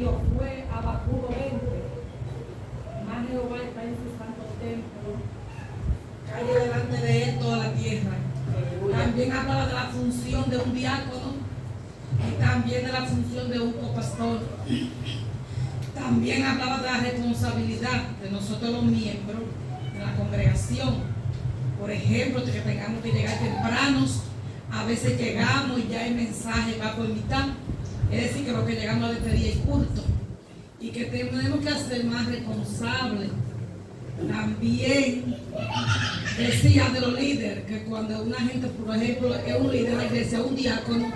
dijo fue Habacuc 20. Más Jehová está en su santo templo, calle delante de él toda la tierra. También hablaba de la función de un diácono y también de la función de un copastor. También hablaba de la responsabilidad de nosotros los miembros de la congregación. Por ejemplo, que tengamos que llegar tempranos. A veces llegamos y ya el mensaje va por mitad. Es decir, que lo que llegamos a este día es culto. Y que tenemos que ser más responsables. También decía de los líderes que cuando una gente, por ejemplo, es un líder de la iglesia, un diácono,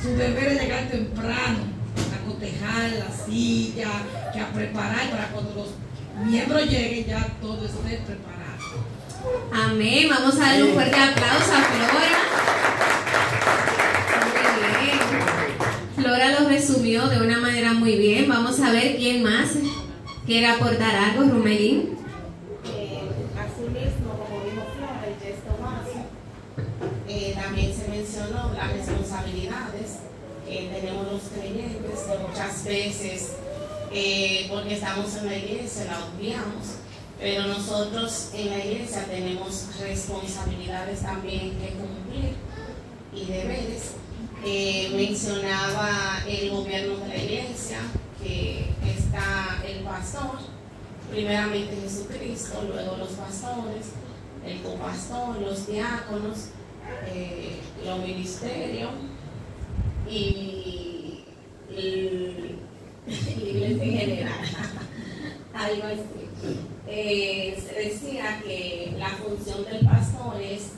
su deber es llegar temprano, a cotejar la silla, que a preparar para cuando los miembros lleguen ya todo esté preparado. Amén. Vamos a darle un fuerte aplauso a Flora. Muy bien. Flora lo resumió de una manera muy bien. Vamos a ver quién más quiere aportar algo. Rumelín. Asimismo, como dijo Flora, el gesto básico, también se mencionó las responsabilidades que tenemos los creyentes, que muchas veces, porque estamos en la iglesia, la obviamos, pero nosotros en la iglesia tenemos responsabilidades también que cumplir y deberes. Mencionaba el gobierno de la iglesia, que está el pastor, primeramente Jesucristo, luego los pastores, el copastor, los diáconos, los ministerios y la iglesia en general. Algo así. Se decía que la función del pastor es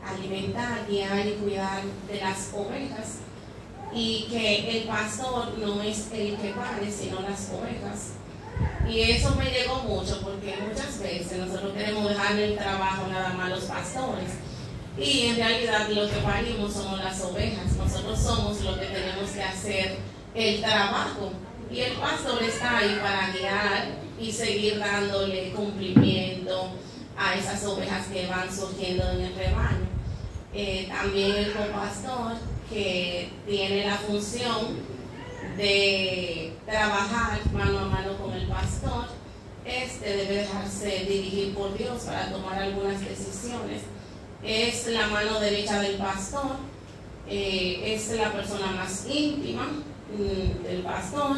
alimentar, guiar y cuidar de las ovejas, y que el pastor no es el que pare, sino las ovejas. Y eso me llegó mucho porque muchas veces nosotros queremos dejarle el trabajo nada más a los pastores, y en realidad lo que parimos somos las ovejas. Nosotros somos los que tenemos que hacer el trabajo, y el pastor está ahí para guiar y seguir dándole cumplimiento a esas ovejas que van surgiendo en el rebaño. También el copastor, que tiene la función de trabajar mano a mano con el pastor, debe dejarse dirigir por Dios para tomar algunas decisiones. Es la mano derecha del pastor, es la persona más íntima del pastor,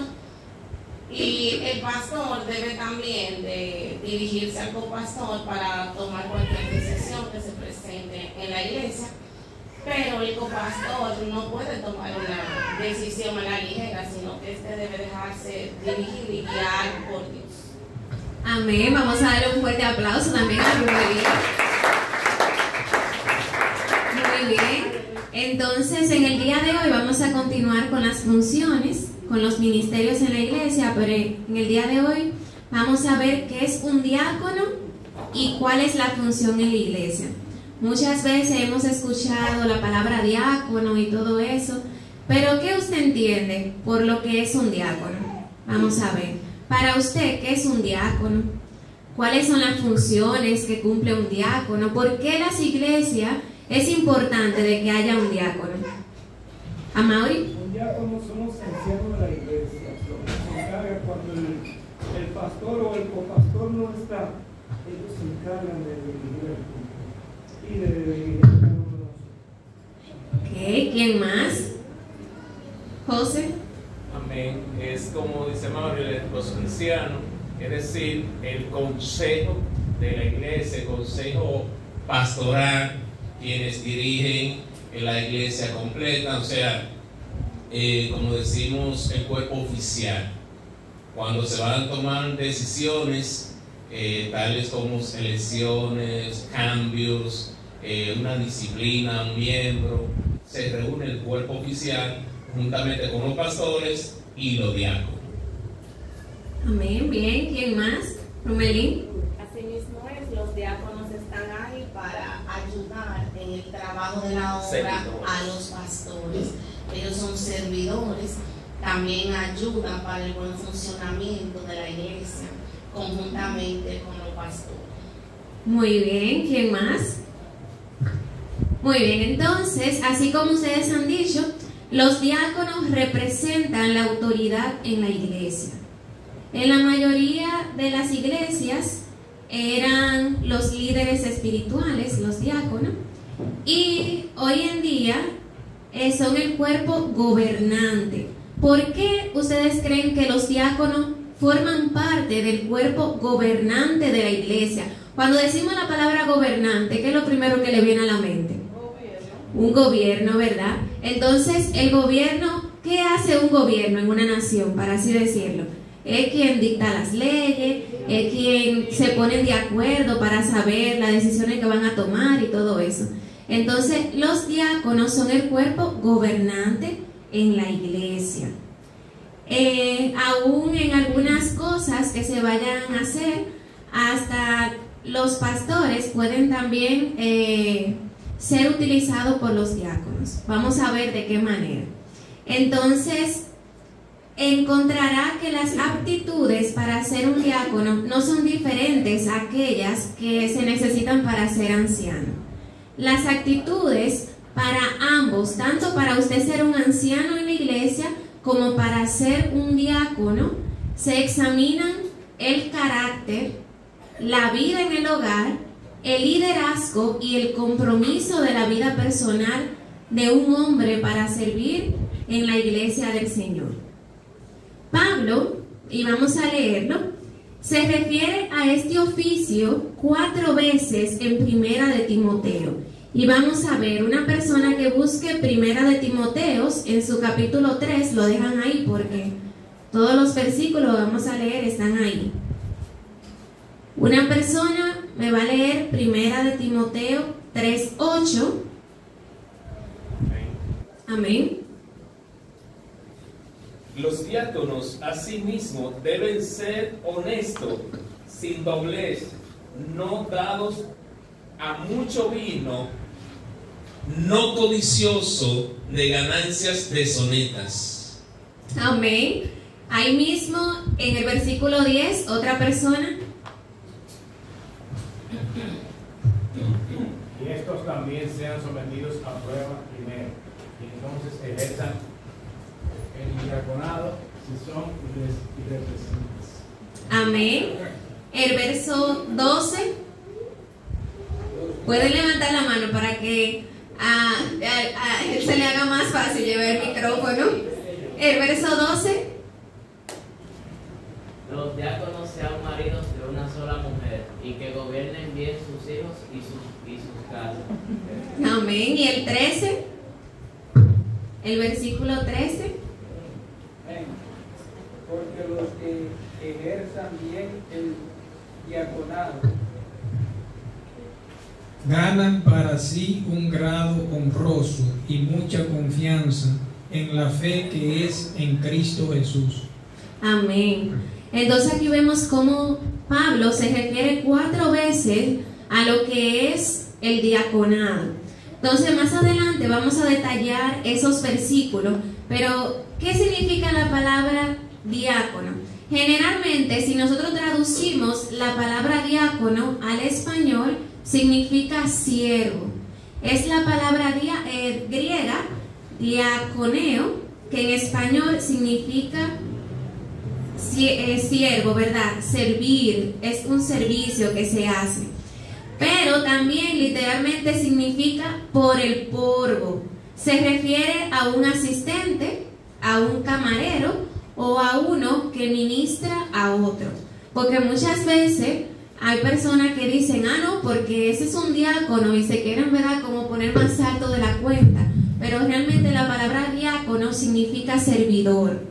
y el pastor debe también de dirigirse al copastor para tomar cualquier decisión que se presente en la iglesia. Pero el copastor no puede tomar una decisión a la ligera, sino que debe dejarse dirigir y guiar por Dios. Amén. Vamos a darle un fuerte aplauso también a Rumelín. Muy bien. Entonces, en el día de hoy vamos a continuar con las funciones, con los ministerios en la iglesia, pero en el día de hoy vamos a ver qué es un diácono y cuál es la función en la iglesia. Muchas veces hemos escuchado la palabra diácono y todo eso, pero ¿qué usted entiende por lo que es un diácono? Vamos a ver. Para usted, ¿qué es un diácono? ¿Cuáles son las funciones que cumple un diácono? ¿Por qué las iglesias es importante de que haya un diácono? ¿Amaury? Un diácono son los ancianos de la iglesia, lo que se encarga cuando el pastor o el copastor no está, ellos se encargan de dirigir el culto y de dirigir el culto. Ok, ¿quién más? José. Amén. Es como dice Mario, los ancianos, es decir, el consejo de la iglesia, el consejo pastoral, quienes dirigen la iglesia completa, o sea, como decimos, el cuerpo oficial. Cuando se van a tomar decisiones, tales como elecciones, cambios, una disciplina, un miembro, se reúne el cuerpo oficial juntamente con los pastores y los diáconos. Amén, bien. ¿Quién más? Rumelín. Asimismo los diáconos están ahí para ayudar en el trabajo de la obra a los pastores. Ellos son servidores, también ayudan para el buen funcionamiento de la iglesia, conjuntamente con los pastores. Muy bien, ¿quién más? Muy bien, entonces, así como ustedes han dicho, Los diáconos representan la autoridad en la iglesia. En la mayoría de las iglesias eran los líderes espirituales, los diáconos, y hoy en día son el cuerpo gobernante. ¿Por qué ustedes creen que los diáconos forman parte del cuerpo gobernante de la iglesia? Cuando decimos la palabra gobernante, ¿qué es lo primero que le viene a la mente? Un gobierno, ¿verdad? Entonces, el gobierno, ¿qué hace un gobierno en una nación, para así decirlo? Es quien dicta las leyes, es quien se pone de acuerdo para saber las decisiones que van a tomar y todo eso. Entonces, los diáconos son el cuerpo gobernante en la iglesia. Aún en algunas cosas que se vayan a hacer, hasta los pastores pueden también ser utilizados por los diáconos. Vamos a ver de qué manera. Entonces, encontrará que las aptitudes para ser un diácono no son diferentes a aquellas que se necesitan para ser anciano. Las actitudes para ambos, tanto para usted ser un anciano en la iglesia como para ser un diácono, se examinan el carácter, la vida en el hogar, el liderazgo y el compromiso de la vida personal de un hombre para servir en la iglesia del Señor. Pablo, y vamos a leerlo, se refiere a este oficio 4 veces en Primera de Timoteo. Y vamos a ver, una persona que busque Primera de Timoteos en su capítulo 3, lo dejan ahí porque todos los versículos que vamos a leer están ahí. Una persona me va a leer Primera de Timoteo 3:8. Amén. Los diáconos asimismo deben ser honestos, sin doblez, no dados a mucho vino, no codicioso de ganancias deshonestas. Amén. Ahí mismo en el versículo 10, otra persona. Y estos también sean sometidos a prueba primero, y entonces ejerzan el diaconado si son irrepresibles. Amén. El verso 12. Pueden levantar la mano para que a él se le haga más fácil llevar el micrófono. El verso 12. Los diáconos sean maridos de una sola mujer y que gobiernen bien sus hijos y sus casas. Amén. Y el 13. El versículo 13. Porque los que ejerzan bien el diaconado ganan para sí un grado honroso y mucha confianza en la fe que es en Cristo Jesús. Amén. Entonces aquí vemos cómo Pablo se refiere 4 veces a lo que es el diaconado. Entonces más adelante vamos a detallar esos versículos, pero ¿qué significa la palabra diácono? Generalmente, si nosotros traducimos la palabra diácono al español, significa siervo. Es la palabra griega, diaconeo, que en español significa siervo, ¿verdad? Servir, es un servicio que se hace. Pero también literalmente significa por el polvo. Se refiere a un asistente, a un camarero o a uno que ministra a otro. Porque muchas veces hay personas que dicen, no, porque ese es un diácono y se quieren, ¿verdad?, como poner más alto de la cuenta. Pero realmente la palabra diácono significa servidor.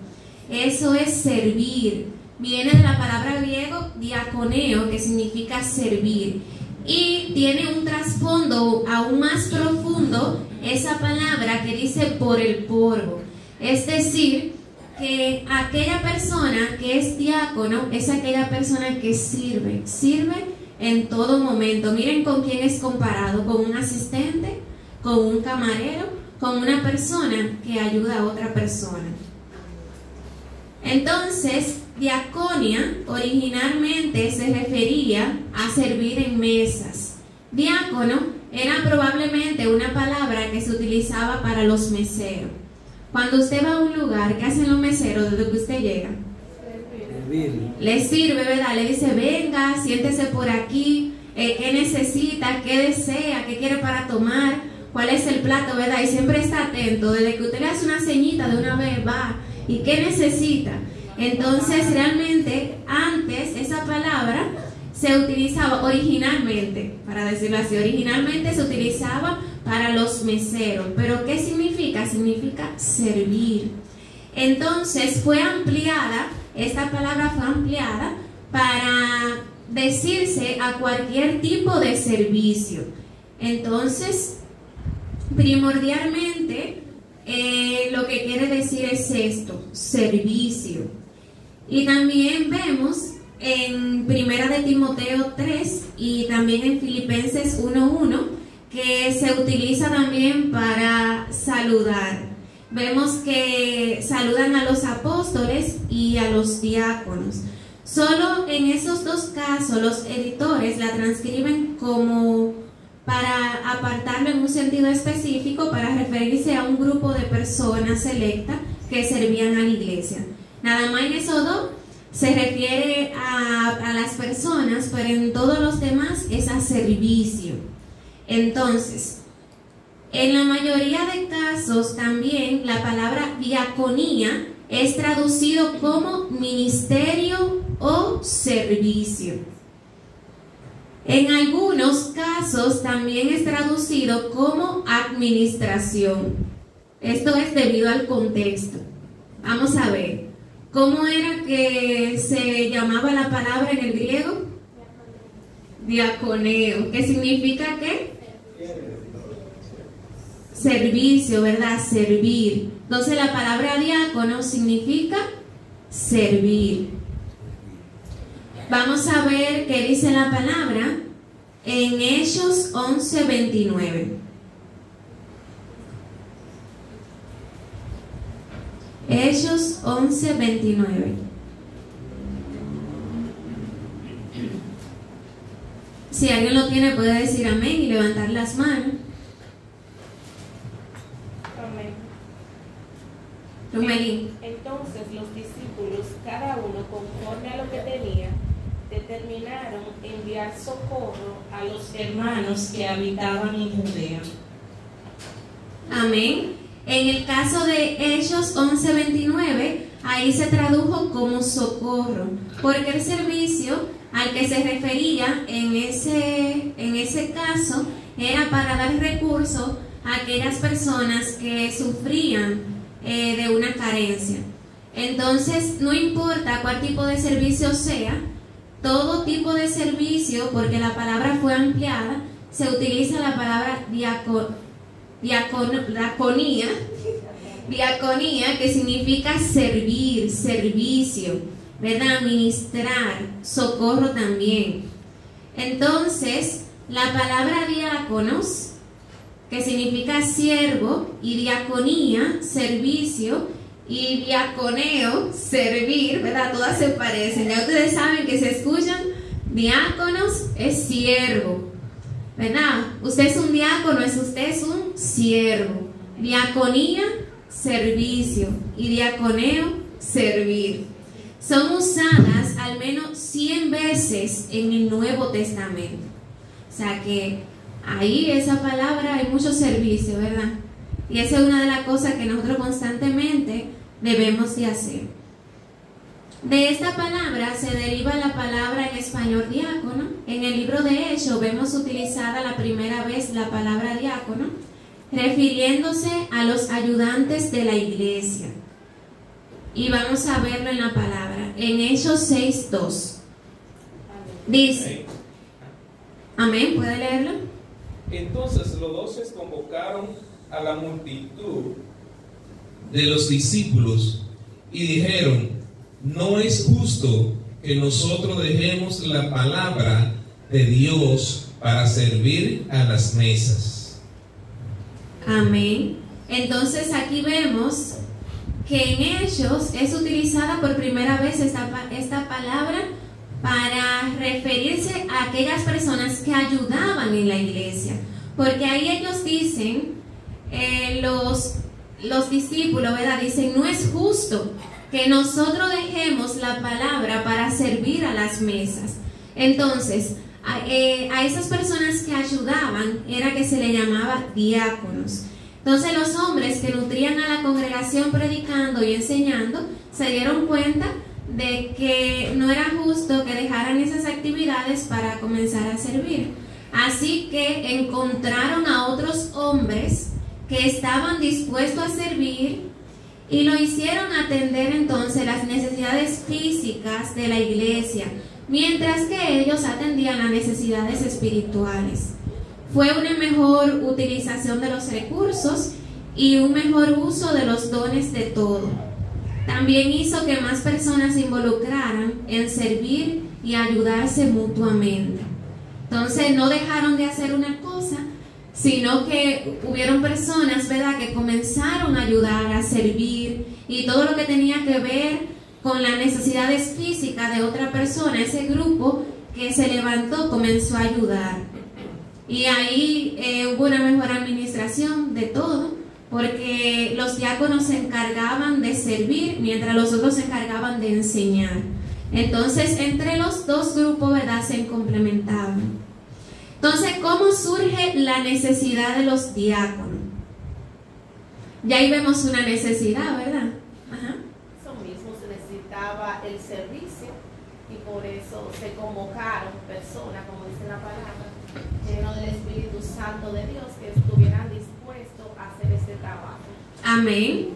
Eso es servir. Viene de la palabra griego diaconeo, que significa servir. Y tiene un trasfondo aún más profundo esa palabra que dice por el polvo. Es decir, que aquella persona que es diácono es aquella persona que sirve en todo momento. Miren con quién es comparado: con un asistente, con un camarero, con una persona que ayuda a otra persona. Entonces, diaconia originalmente se refería a servir en mesas. Diácono era probablemente una palabra que se utilizaba para los meseros. Cuando usted va a un lugar, ¿qué hacen los meseros desde que usted llega? Le sirve, ¿verdad? Le dice, venga, siéntese por aquí, ¿qué necesita? ¿Qué desea? ¿Qué quiere para tomar? ¿Cuál es el plato, verdad? Y siempre está atento, desde que usted le hace una ceñita, de una vez va, ¿y qué necesita? Entonces, realmente, antes esa palabra se utilizaba originalmente, para decirlo así, originalmente se utilizaba para los meseros. ¿Pero qué significa? Significa servir. Entonces, fue ampliada, esta palabra fue ampliada para decirse a cualquier tipo de servicio. Entonces, primordialmente, lo que quiere decir es esto, servicio. Y también vemos en Primera de Timoteo 3 y también en Filipenses 1:1 que se utiliza también para saludar. Vemos que saludan a los apóstoles y a los diáconos. Solo en esos dos casos los editores la transcriben como para apartarlo en un sentido específico, para referirse a un grupo de personas selectas que servían a la iglesia. Nada más en esos dos se refiere a las personas, pero en todos los demás es a servicio. Entonces, en la mayoría de casos también la palabra diaconía es traducido como ministerio o servicio. En algunos casos también es traducido como administración. Esto es debido al contexto. Vamos a ver, ¿cómo era que se llamaba la palabra en el griego? Diaconeo. ¿Qué significa qué? Servicio, ¿verdad? Servir. Entonces la palabra diácono significa servir. Vamos a ver qué dice la palabra en Hechos 11:29. Hechos 11:29. Si alguien lo tiene puede decir amén y levantar las manos. Amén. Rumelín. Entonces los discípulos, cada uno conforme a lo que tenía, determinaron enviar socorro a los hermanos que habitaban en Judea. Amén. En el caso de Hechos 11:29, ahí se tradujo como socorro, porque el servicio al que se refería en ese caso era para dar recursos a aquellas personas que sufrían de una carencia. Entonces, no importa cuál tipo de servicio sea, todo tipo de servicio, porque la palabra fue ampliada, se utiliza la palabra diaconía, que significa servir, servicio, ¿verdad? Ministrar, socorro también. Entonces, la palabra diáconos, que significa siervo, y diaconía, servicio, y diaconeo, servir, ¿verdad? Todas se parecen. Ya ustedes saben que se escuchan, diáconos es siervo, ¿verdad? Usted es un diácono, usted es un siervo. Diaconía, servicio, y diaconeo, servir. Son usadas al menos 100 veces en el Nuevo Testamento. O sea que ahí esa palabra hay mucho servicio, ¿verdad? Y esa es una de las cosas que nosotros constantemente debemos de hacer. De esta palabra se deriva la palabra en español diácono. En el libro de Hechos vemos utilizada la primera vez la palabra diácono, refiriéndose a los ayudantes de la iglesia. Y vamos a verlo en la palabra, en Hechos 6:2. Dice, amén, ¿puede leerlo? Entonces los 12 convocaron a la multitud de los discípulos y dijeron: no es justo que nosotros dejemos la palabra de Dios para servir a las mesas. Amén. Entonces aquí vemos que en Hechos es utilizada por primera vez esta palabra para referirse a aquellas personas que ayudaban en la iglesia, porque ahí ellos dicen los discípulos, ¿verdad? Dicen, no es justo que nosotros dejemos la palabra para servir a las mesas. Entonces, a esas personas que ayudaban era que se le llamaba diáconos. Entonces los hombres que nutrían a la congregación predicando y enseñando se dieron cuenta de que no era justo que dejaran esas actividades para comenzar a servir. Así que encontraron a otros hombres que estaban dispuestos a servir y lo hicieron atender entonces las necesidades físicas de la iglesia, mientras que ellos atendían las necesidades espirituales. Fue una mejor utilización de los recursos y un mejor uso de los dones de todo. También hizo que más personas se involucraran en servir y ayudarse mutuamente. Entonces no dejaron de hacer una cosa, sino que hubieron personas, ¿verdad?, que comenzaron a ayudar, a servir, y todo lo que tenía que ver con las necesidades físicas de otra persona, ese grupo que se levantó comenzó a ayudar. Y ahí hubo una mejor administración de todo, porque los diáconos se encargaban de servir, mientras los otros se encargaban de enseñar. Entonces, entre los dos grupos, ¿verdad?, se complementaban. Entonces, ¿cómo surge la necesidad de los diáconos? Ya ahí vemos una necesidad, ¿verdad? Ajá. Eso mismo, se necesitaba el servicio y por eso se convocaron personas, como dice la palabra, llenos del Espíritu Santo de Dios, que estuvieran dispuestos a hacer este trabajo. Amén.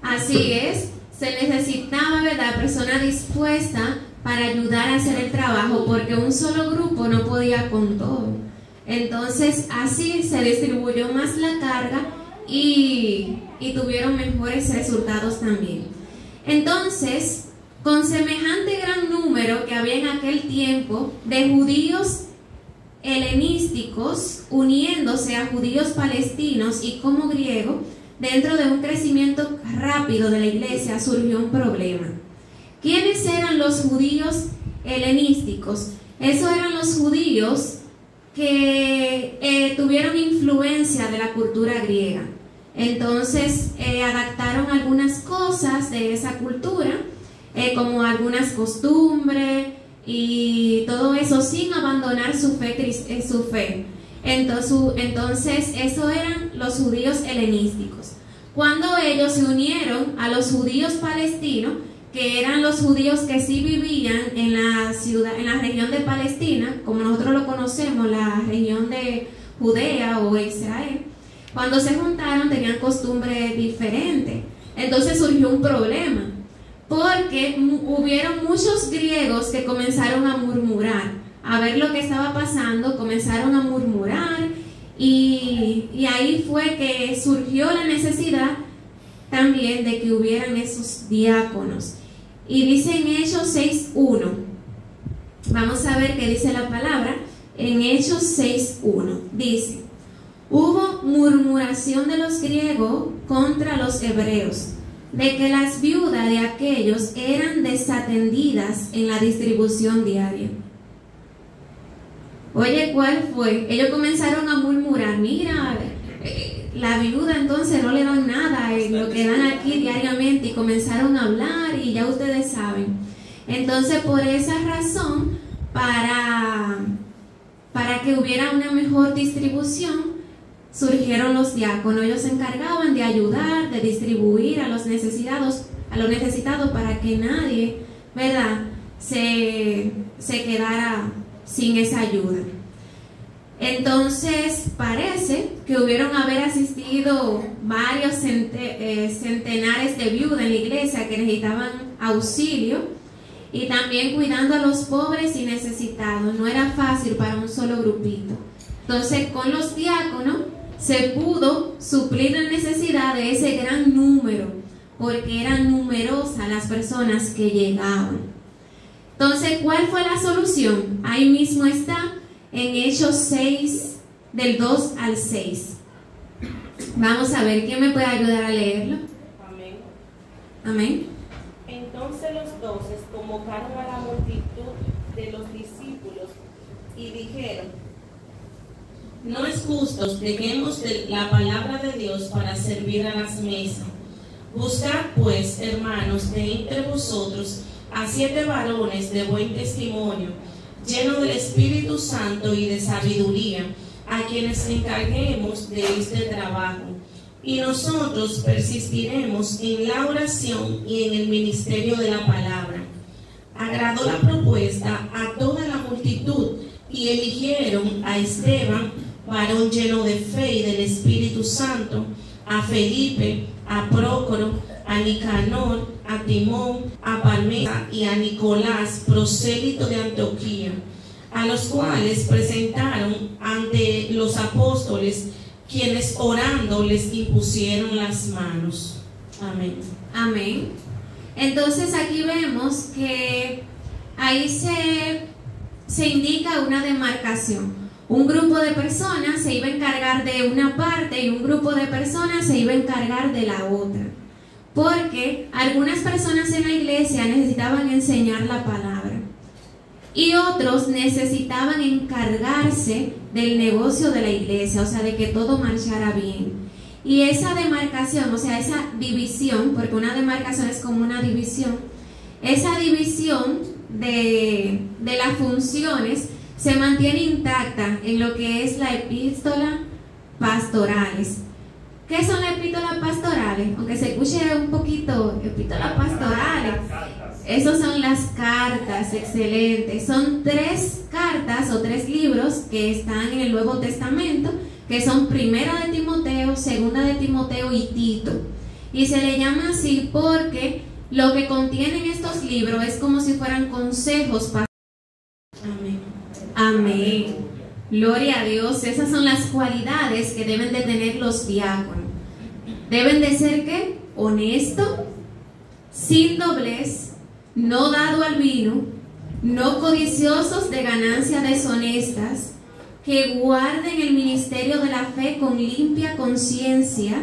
Así es, se necesitaba, ¿verdad?, persona dispuesta para ayudar a hacer el trabajo, porque un solo grupo no podía con todo. Entonces así se distribuyó más la carga y tuvieron mejores resultados también. Entonces, con semejante gran número que había en aquel tiempo de judíos helenísticos uniéndose a judíos palestinos y como griegos, dentro de un crecimiento rápido de la iglesia surgió un problema. ¿Quiénes eran los judíos helenísticos? Esos eran los judíos que tuvieron influencia de la cultura griega. Entonces adaptaron algunas cosas de esa cultura, como algunas costumbres y todo eso, sin abandonar su fe. Entonces esos eran los judíos helenísticos. Cuando ellos se unieron a los judíos palestinos, que eran los judíos que sí vivían en la ciudad, en la región de Palestina, como nosotros lo conocemos, la región de Judea o Israel, cuando se juntaron tenían costumbres diferentes. Entonces surgió un problema, porque hubieron muchos griegos que comenzaron a murmurar, a ver lo que estaba pasando, comenzaron a murmurar, y ahí fue que surgió la necesidad también de que hubieran esos diáconos. Y dice en Hechos 6:1, vamos a ver qué dice la palabra. En Hechos 6:1 dice: hubo murmuración de los griegos contra los hebreos, de que las viudas de aquellos eran desatendidas en la distribución diaria. Oye, ¿cuál fue? Ellos comenzaron a murmurar: mira, la viuda entonces no le dan nada en lo que dan aquí diariamente, y comenzaron a hablar, y ya ustedes saben. Entonces, por esa razón, para que hubiera una mejor distribución, surgieron los diáconos. Ellos se encargaban de ayudar, de distribuir a los necesitados para que nadie, ¿verdad?, se quedara sin esa ayuda. Entonces parece que hubieron haber asistido varios centenares de viudas en la iglesia que necesitaban auxilio, y también cuidando a los pobres y necesitados. No era fácil para un solo grupito. Entonces con los diáconos se pudo suplir la necesidad de ese gran número, porque eran numerosas las personas que llegaban. Entonces, ¿cuál fue la solución? Ahí mismo está en Hechos 6, del 2 al 6. Vamos a ver, ¿quién me puede ayudar a leerlo? Amén. Amén. Entonces los 12 convocaron a la multitud de los discípulos y dijeron: no es justo dejemos la palabra de Dios para servir a las mesas. Buscad pues, hermanos, de entre vosotros a 7 varones de buen testimonio, llenos del Espíritu Santo y de sabiduría, a quienes encarguemos de este trabajo. Y nosotros persistiremos en la oración y en el ministerio de la palabra. Agradó la propuesta a toda la multitud y eligieron a Esteban, varón lleno de fe y del Espíritu Santo, a Felipe, a Prócoro, a Nicanor, a Timón, a Parmena y a Nicolás, prosélito de Antioquía, a los cuales presentaron ante los apóstoles, quienes orando les impusieron las manos. Amén. Amén. Entonces aquí vemos que ahí se indica una demarcación. Un grupo de personas se iba a encargar de una parte y un grupo de personas se iba a encargar de la otra. Porque algunas personas en la iglesia necesitaban enseñar la palabra y otros necesitaban encargarse del negocio de la iglesia, o sea, de que todo marchara bien. Y esa demarcación, o sea, esa división, porque una demarcación es como una división, esa división de las funciones se mantiene intacta en lo que es la epístola pastorales. ¿Qué son las epístolas pastorales? Aunque se escuche un poquito, epístolas pastorales. Esas son las cartas, excelentes. Son 3 cartas o 3 libros que están en el Nuevo Testamento, que son Primera de Timoteo, Segunda de Timoteo y Tito. Y se le llama así porque lo que contienen estos libros es como si fueran consejos pastorales. Amén. Amén. Gloria a Dios. Esas son las cualidades que deben de tener los diáconos. Deben de ser ¿qué? Honesto, sin doblez, no dado al vino, no codiciosos de ganancias deshonestas, que guarden el ministerio de la fe con limpia conciencia,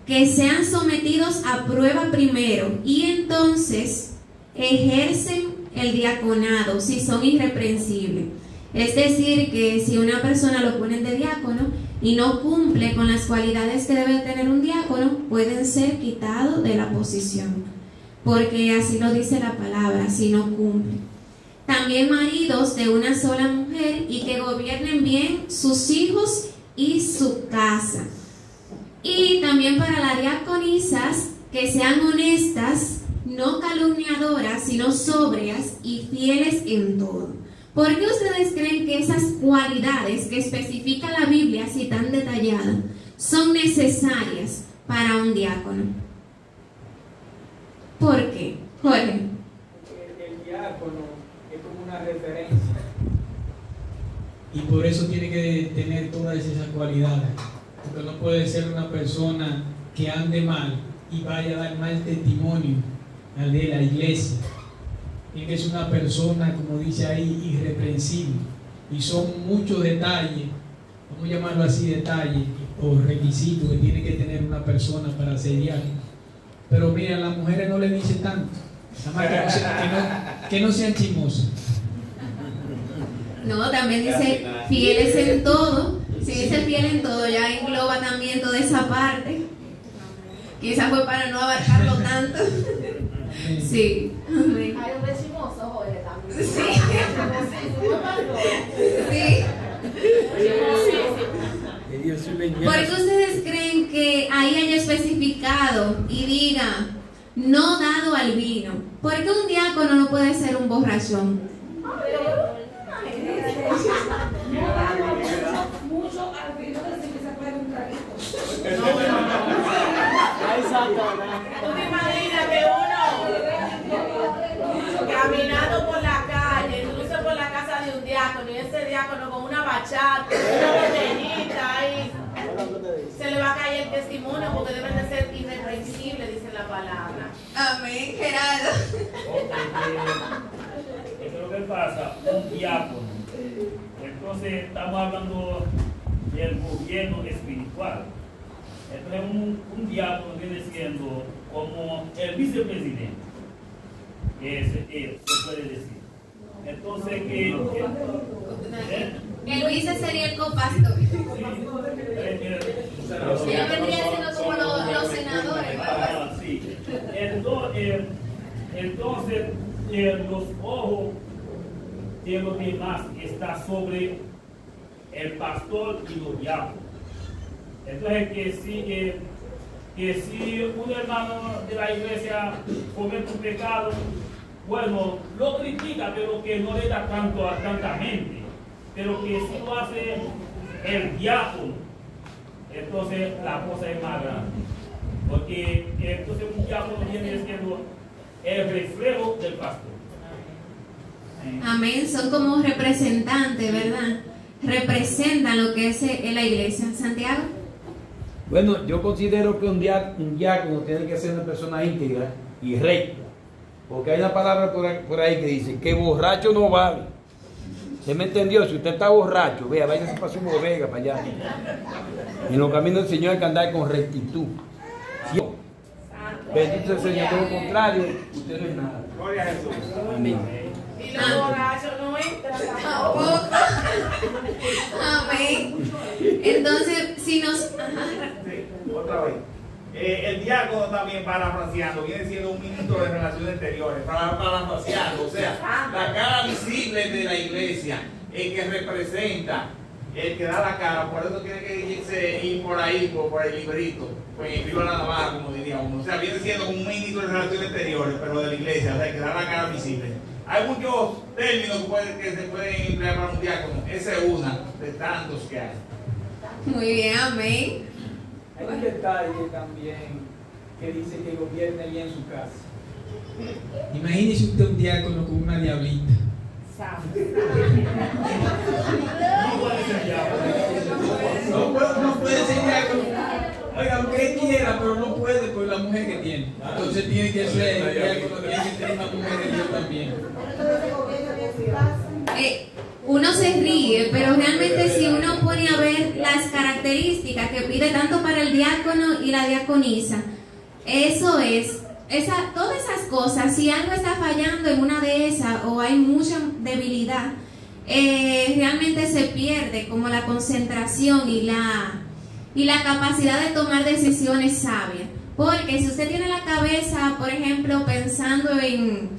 que sean sometidos a prueba primero y entonces ejercen el diaconado si son irreprensibles. Es decir, que si una persona lo ponen de diácono y no cumple con las cualidades que debe tener un diácono, pueden ser quitados de la posición, porque así lo dice la palabra, si no cumple. También maridos de una sola mujer y que gobiernen bien sus hijos y su casa. Y también para las diaconisas, que sean honestas, no calumniadoras, sino sobrias y fieles en todo. ¿Por qué ustedes creen que esas cualidades que especifica la Biblia así tan detallada son necesarias para un diácono? ¿Por qué? Jorge. El diácono es como una referencia. Y por eso tiene que tener todas esas cualidades. Porque no puede ser una persona que ande mal y vaya a dar mal testimonio al de la iglesia. Tiene que ser una persona, como dice ahí, irreprensible. Y son muchos detalles, vamos a llamarlo así, detalles o requisitos que tiene que tener una persona para ser diácono. Pero mira, a las mujeres no le dice tanto. Nada más que no sean chismosas. No, también dice fieles en todo. Si dice fiel en todo, ya engloba también toda esa parte. Quizás fue para no abarcarlo tanto. Sí. Amén. Hay un rechimoso, Jorge, también. Sí. ¿Por qué ustedes creen que ahí haya especificado y diga no dado al vino? ¿Por qué un diácono no puede ser un borrachón? Mucho al vino decir que se puede un traguito. ¿Tú te imaginas que uno caminando por la calle, incluso por la casa de un diácono, y ese diácono con una bachata, una botellita ahí, se le va a caer el testimonio porque deben de ser irreprensibles, dice la palabra? Amén, Gerardo. ¿Qué es lo que pasa? Un diácono. Entonces estamos hablando del gobierno espiritual. Entonces un diácono viene siendo como el vicepresidente. Se puede decir. Entonces que El vice sería el copastor. Ella vendría siendo como los senadores, ¿verdad? Sí. Entonces, los ojos de los demás están sobre el pastor y los diáconos. Entonces, que si un hermano de la iglesia comete un pecado, bueno, lo critica, pero que no le da tanta mente. Pero que si lo hace el diácono, entonces la cosa es más grande. Porque entonces un diácono viene siendo el reflejo del pastor. Amén, son como representantes, ¿verdad? Representan lo que es la iglesia. Santiago. Bueno, yo considero que un diácono tiene que ser una persona íntegra y recta. Porque hay una palabra por ahí que dice que borracho no vale. ¿Se me entendió? Si usted está borracho, vea, váyase para su bodega, para allá. En los caminos del Señor hay que andar con rectitud. ¿Sí? Pero entonces, Señor, todo lo contrario, usted no es nada. Gloria a Jesús. Amén. Y los borrachos no entran tampoco. Amén. Entonces, si nos... Sí, otra vez. El diácono también, parafraseando, viene siendo un ministro de Relaciones Exteriores, parafraseando, o sea, la cara visible de la iglesia, el que representa, el que da la cara, por eso tiene que ir por ahí, por el librito, pues en vivo a la navaja, como diría uno, o sea, viene siendo como un ministro de Relaciones Exteriores, pero de la iglesia, o sea, el que da la cara visible. Hay muchos términos que se pueden emplear para un diácono, esa es una de tantos que hay. Muy bien, amén. Hay un detalle también que dice que gobierne bien su casa. Imagínese usted un diácono con una diablita. No puede ser diácono. Oiga, lo que él quiera, pero no puede por la mujer que tiene. Entonces tiene que ser diácono, tiene que tener una mujer de Dios también. Uno se ríe, pero realmente si uno pone a ver las características que pide tanto para el diácono y la diaconisa, eso es, todas esas cosas, si algo está fallando en una de esas o hay mucha debilidad, realmente se pierde como la concentración y la capacidad de tomar decisiones sabias. Porque si usted tiene la cabeza, por ejemplo, pensando en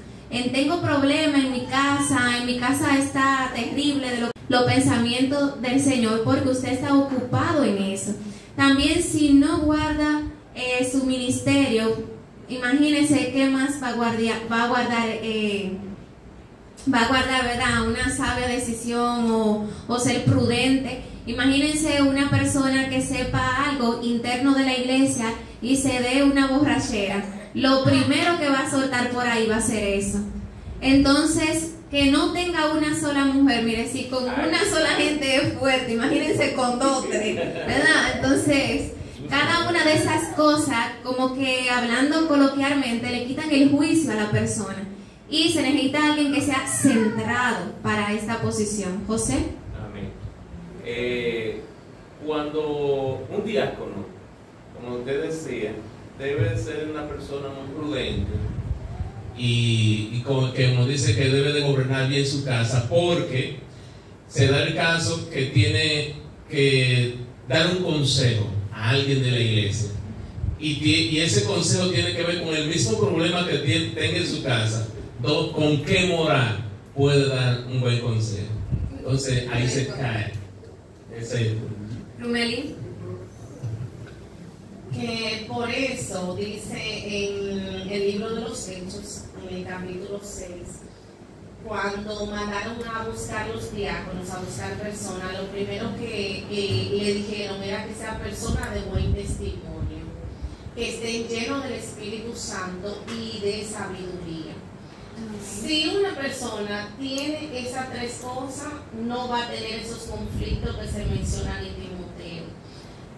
tengo problemas en mi casa está terrible, de los pensamientos del Señor, porque usted está ocupado en eso. También si no guarda su ministerio, imagínese qué más va a guardar, ¿verdad? Una sabia decisión o ser prudente. Imagínense una persona que sepa algo interno de la iglesia y se dé una borrachera. Lo primero que va a soltar por ahí va a ser eso. Entonces, que no tenga una sola mujer, mire, si con una sola gente es fuerte, imagínense con 2, 3, ¿verdad? Entonces, cada una de esas cosas, como que hablando coloquialmente, le quitan el juicio a la persona. Y se necesita alguien que sea centrado para esta posición. José. Amén. Cuando un diácono, como usted decía, debe ser una persona muy prudente y como dice que debe de gobernar bien su casa, porque se da el caso que tiene que dar un consejo a alguien de la iglesia y ese consejo tiene que ver con el mismo problema que tenga en su casa. ¿Con qué moral puede dar un buen consejo? Entonces ahí se cae. Rumeli. Que por eso dice en el libro de los Hechos, en el capítulo 6, cuando mandaron a buscar los diáconos, a buscar personas, lo primero que le dijeron era que sean personas de buen testimonio, que estén llenos del Espíritu Santo y de sabiduría. Si una persona tiene esas 3 cosas, no va a tener esos conflictos que se mencionan en Timoteo.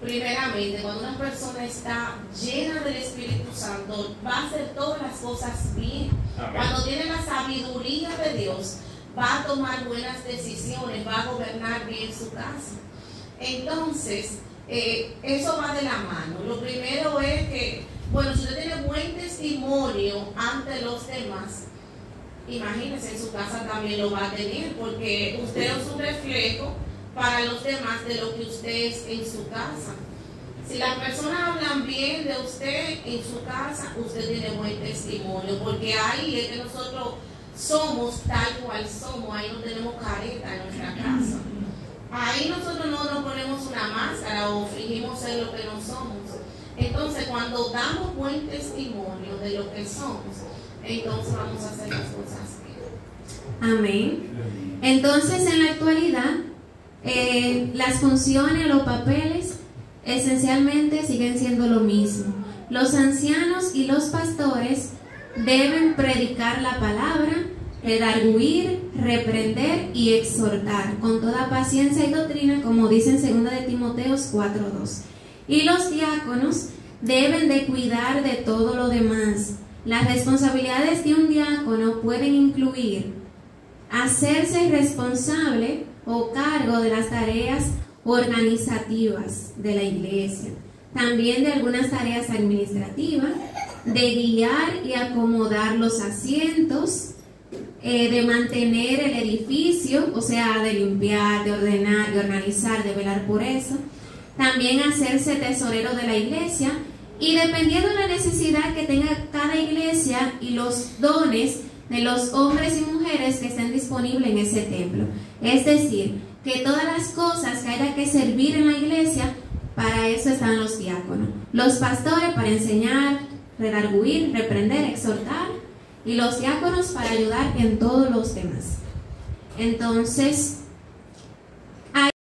Primeramente, cuando una persona está llena del Espíritu Santo, va a hacer todas las cosas bien. Amén. Cuando tiene la sabiduría de Dios, va a tomar buenas decisiones, va a gobernar bien su casa. Entonces, eso va de la mano. Lo primero es que, bueno, si usted tiene buen testimonio ante los demás, imagínense, en su casa también lo va a tener, porque usted es un reflejo para los demás de lo que usted es en su casa. Si las personas hablan bien de usted en su casa, usted tiene buen testimonio, porque ahí es que nosotros somos tal cual somos, ahí no tenemos careta en nuestra casa. Ahí nosotros no nos ponemos una máscara o fingimos ser lo que no somos. Entonces, cuando damos buen testimonio de lo que somos, entonces vamos a hacer las cosas bien. Amén. Entonces, en la actualidad, las funciones, los papeles, esencialmente siguen siendo lo mismo. Los ancianos y los pastores deben predicar la palabra, redarguir, reprender y exhortar con toda paciencia y doctrina, como dice en 2 de Timoteo 4:2. Y los diáconos deben de cuidar de todo lo demás. Las responsabilidades de un diácono pueden incluir hacerse responsable o cargo de las tareas organizativas de la iglesia, también de algunas tareas administrativas, de guiar y acomodar los asientos, de mantener el edificio, o sea, de limpiar, de ordenar, de organizar, de velar por eso, también hacerse tesorero de la iglesia, y dependiendo de la necesidad que tenga cada iglesia y los dones de los hombres y mujeres que estén disponibles en ese templo. Es decir, que todas las cosas que haya que servir en la iglesia, para eso están los diáconos. Los pastores para enseñar, redarguir, reprender, exhortar, y los diáconos para ayudar en todos los demás. Entonces,